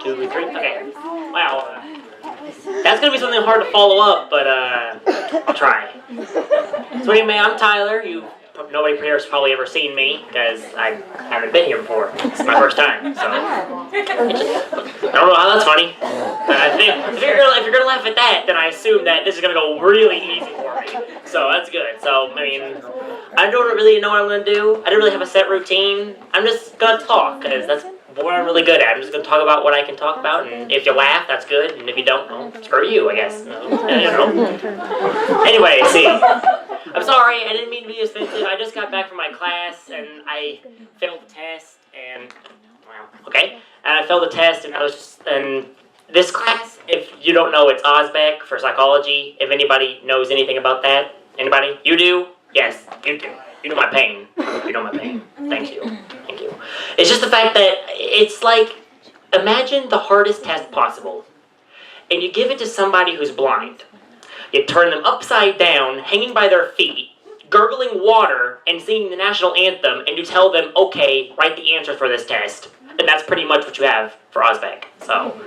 2, 3. Okay. Wow. That's gonna be something hard to follow up, but I'll try. So anyway, I'm Tyler. Nobody here's probably ever seen me because I haven't been here before. It's my first time, so I don't know how that's funny. But I think if you're gonna laugh at that, then I assume that this is gonna go really easy for me. So that's good. So I mean, I don't really know what I'm gonna do. I don't really have a set routine. I'm just gonna talk because that's what I'm really good at. I'm just gonna talk about what I can talk about, and if you laugh, that's good, and if you don't, well, screw you, I guess. Anyway, see. I'm sorry, I didn't mean to be offensive. I just got back from my class, and I failed the test, and, wow, okay. And I failed the test, and this class, if you don't know, it's Osbeck for psychology. If anybody knows anything about that. Anybody? You do? Yes, you do. You know my pain. You know my pain. Thank you. Thank you. It's just the fact that it's like, imagine the hardest test possible, and you give it to somebody who's blind. You turn them upside down, hanging by their feet, gurgling water, and singing the national anthem, and you tell them, okay, write the answer for this test. And that's pretty much what you have for Osbeck. So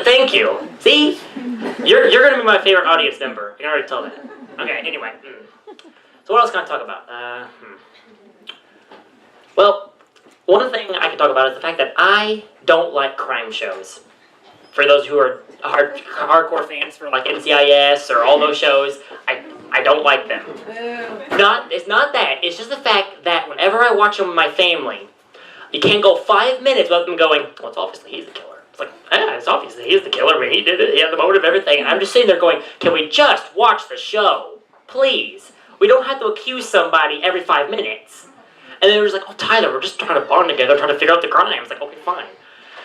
thank you. See? You're going to be my favorite audience member. I can already tell that. Okay, anyway. So what else can I talk about? Well, one thing I can talk about is the fact that I don't like crime shows. For those who are hardcore fans for like NCIS or all those shows, I don't like them. It's not that. It's just the fact that whenever I watch them with my family, you can't go 5 minutes without them going, well, it's obviously he's the killer. It's like, yeah, it's obviously he's the killer. I mean, he did it. He had the motive, everything. And I'm just sitting there going, can we just watch the show? Please. We don't have to accuse somebody every 5 minutes. And then it was like, oh, Tyler, we're just trying to bond together, trying to figure out the crime. It's like, okay, fine.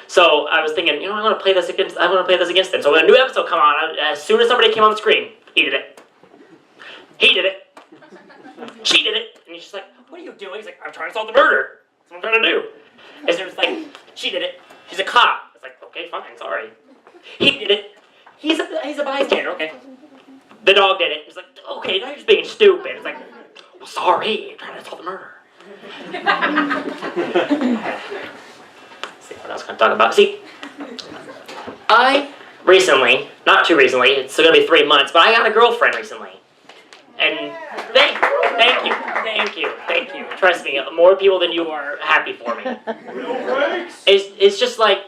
So I was thinking, I want to play this against them. So when a new episode come on, as soon as somebody came on the screen, he did it. He did it. She did it. And he's just like, what are you doing? He's like, I'm trying to solve the murder. That's what I'm trying to do. And so it's like, she did it. She's a cop. It's like, okay, fine, sorry. He did it. He's a bystander, okay. The dog did it. It's like, okay, now you're just being stupid. It's like, well, sorry, I'm trying to solve the murder. See what else can I talk about? See, I recently, not too recently, it's going to be 3 months, but I got a girlfriend recently. And thank you. Trust me, more people than you are happy for me. It's just like,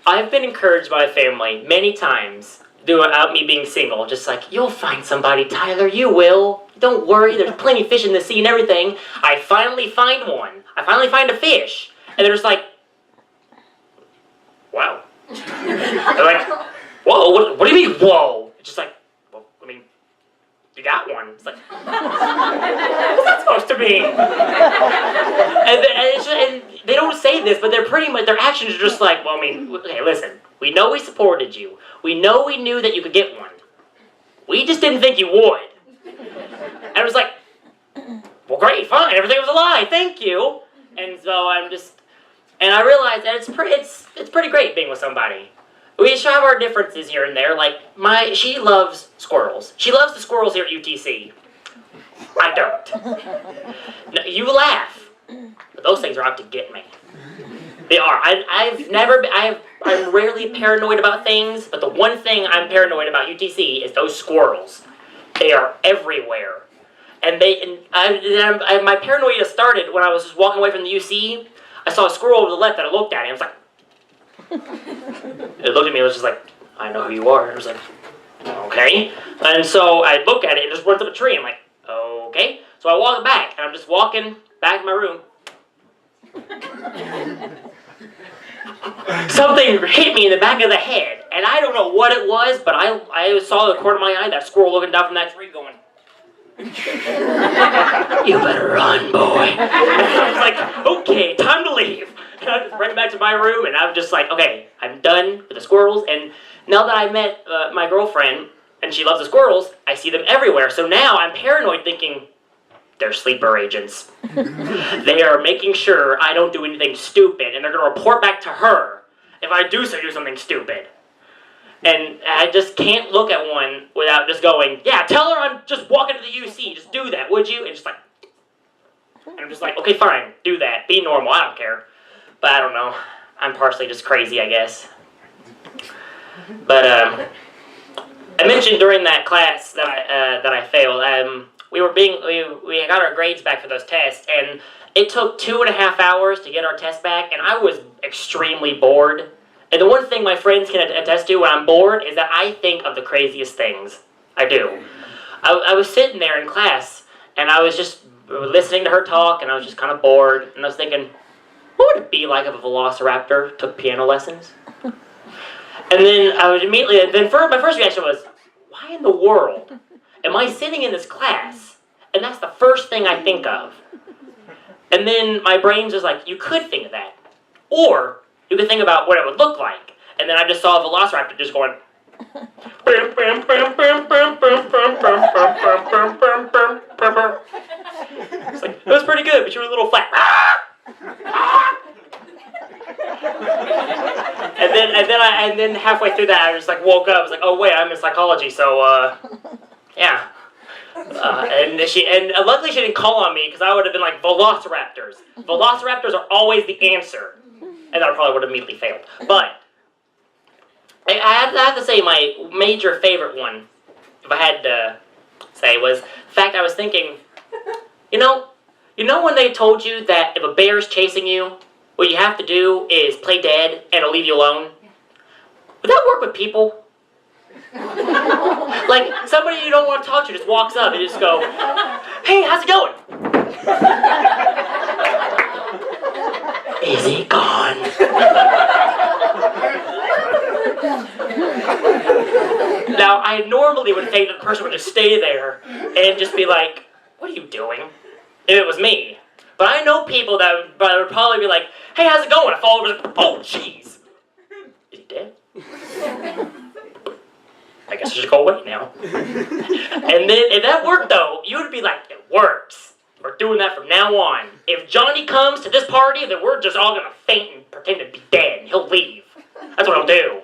I've been encouraged by family many times throughout me being single. Just like, you'll find somebody, Tyler, you will. Don't worry, there's plenty of fish in the sea and everything. I finally find one. I finally find a fish. And they're just like, wow. They're like, whoa, what do you mean, whoa? It's just like, well, I mean, you got one. It's like, what's that supposed to mean? And they don't say this, but they're pretty much, their actions are just like, well, I mean, okay, listen, we know we supported you. We know we knew that you could get one. We just didn't think you would. And I was like, well, great, fine, everything was a lie, thank you. And so and I realized that it's pretty great being with somebody. We each have our differences here and there. Like, she loves squirrels. She loves the squirrels here at UTC. I don't. No, you laugh, but those things are out to get me. They are. I'm rarely paranoid about things, but the one thing I'm paranoid about UTC is those squirrels. They are everywhere. And my paranoia started when I was just walking away from the UC. I saw a squirrel over the left and I looked at it. I was like, it looked at me and was just like, I know who you are. And I was like, okay. And so I look at it and it just runs up a tree. I'm like, okay. So I walk back and I'm just walking back to my room. Something hit me in the back of the head. And I don't know what it was, but I saw the corner of my eye, that squirrel looking down from that tree going, you better run, boy. I was like, okay, time to leave. And I just ran back to my room, and I'm just like, okay, I'm done with the squirrels. And now that I met my girlfriend, and she loves the squirrels, I see them everywhere. So now I'm paranoid thinking, they're sleeper agents. They are making sure I don't do anything stupid, and they're going to report back to her if I do something stupid. And I just can't look at one without just going, yeah, tell her I'm just walking to the UC. Just do that, would you? And just like, and I'm just like, okay, fine, do that. Be normal. I don't care. But I don't know. I'm partially just crazy, I guess. But I mentioned during that class that I failed. We got our grades back for those tests, and it took 2.5 hours to get our test back, and I was extremely bored. And the one thing my friends can attest to when I'm bored is that I think of the craziest things. I do. I was sitting there in class, and I was just listening to her talk, and I was just kind of bored, and I was thinking, what would it be like if a velociraptor took piano lessons? And then I was my first reaction was, why in the world am I sitting in this class, and that's the first thing I think of? And then my brain's just like, you could think of that. Or you could think about what it would look like. And then I just saw a velociraptor just going, it's like, it was pretty good, but you were a little flat. And then halfway through that, I just like woke up. I was like, oh wait, I'm in psychology, so yeah. And luckily she didn't call on me because I would have been like, velociraptors. Velociraptors are always the answer, and I probably would have immediately failed. But I have to say my major favorite one, if I had to say, was the fact I was thinking, you know when they told you that if a bear's chasing you, what you have to do is play dead and it'll leave you alone? Would that work with people? Like, somebody you don't want to talk to just walks up and just go, hey, how's it going? Is he gone? Now, I normally would think that the person would just stay there and just be like, what are you doing? If it was me. But I know people that would probably be like, hey, how's it going? I fall over and oh, jeez. Is he dead? I guess I should go away now. And then, if that worked though, you would be like, it works. We're doing that from now on. If Johnny comes to this party, then we're just all gonna faint and pretend to be dead, and he'll leave. That's what he'll do.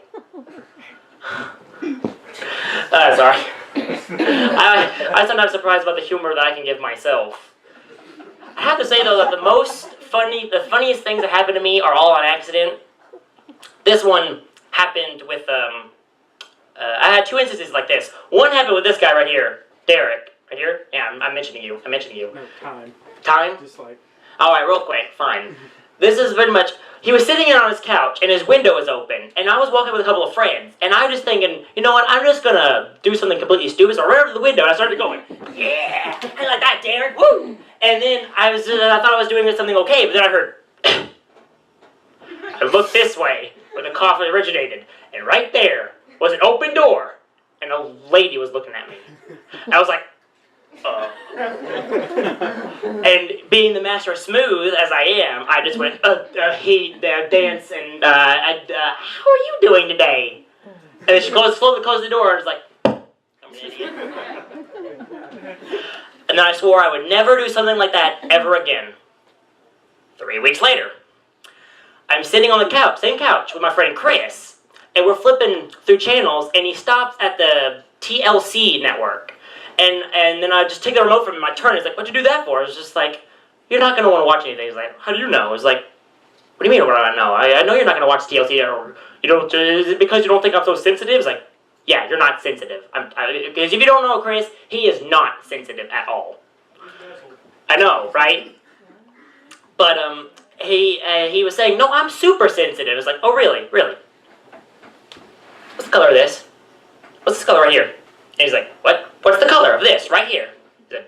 Sorry. I sometimes surprised about the humor that I can give myself. I have to say though that the funniest things that happen to me are all on accident. This one happened with I had 2 instances like this. One happened with this guy right here, Derek. Right here? Yeah, I'm mentioning you. No, time. Time? Just like... Alright, real quick, fine. This is very much, he was sitting on his couch, and his window was open, and I was walking with a couple of friends, and I was just thinking, you know what, I'm just gonna do something completely stupid, so I ran over to the window, and I started going, yeah, I like that, Derek, woo! And then I thought I was doing something okay, but then I heard, I looked this way, where the cough originated, and right there was an open door, and a lady was looking at me. I was like, and being the master of smooth as I am, I just went, dance, and, how are you doing today? And then she slowly closed the door, and I was like, I'm an idiot. And then I swore I would never do something like that ever again. 3 weeks later, I'm sitting on the couch, same couch, with my friend Chris, and we're flipping through channels, and he stops at the TLC network. And then I just take the remote from him, I turn, he's like, what'd you do that for? I was just like, you're not going to want to watch anything. He's like, how do you know? I was like, what do you mean what do I know? I know you're not going to watch TLC, or, is it because you don't think I'm so sensitive? It's like, yeah, you're not sensitive. Because if you don't know Chris, he is not sensitive at all. I know, right? But, he was saying, no, I'm super sensitive. It's like, oh, really? Really? What's the color of this? What's this color right here? And he's like, what? What's the color of this right here? He said,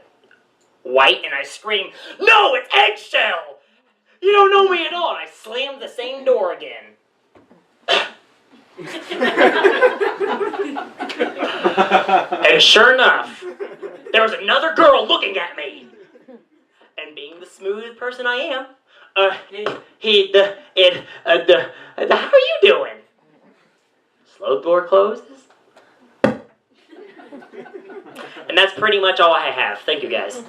white, and I screamed, no, it's eggshell! You don't know me at all. And I slammed the same door again. And sure enough, there was another girl looking at me. And being the smooth person I am, how are you doing? Slow door closes. And that's pretty much all I have. Thank you, guys.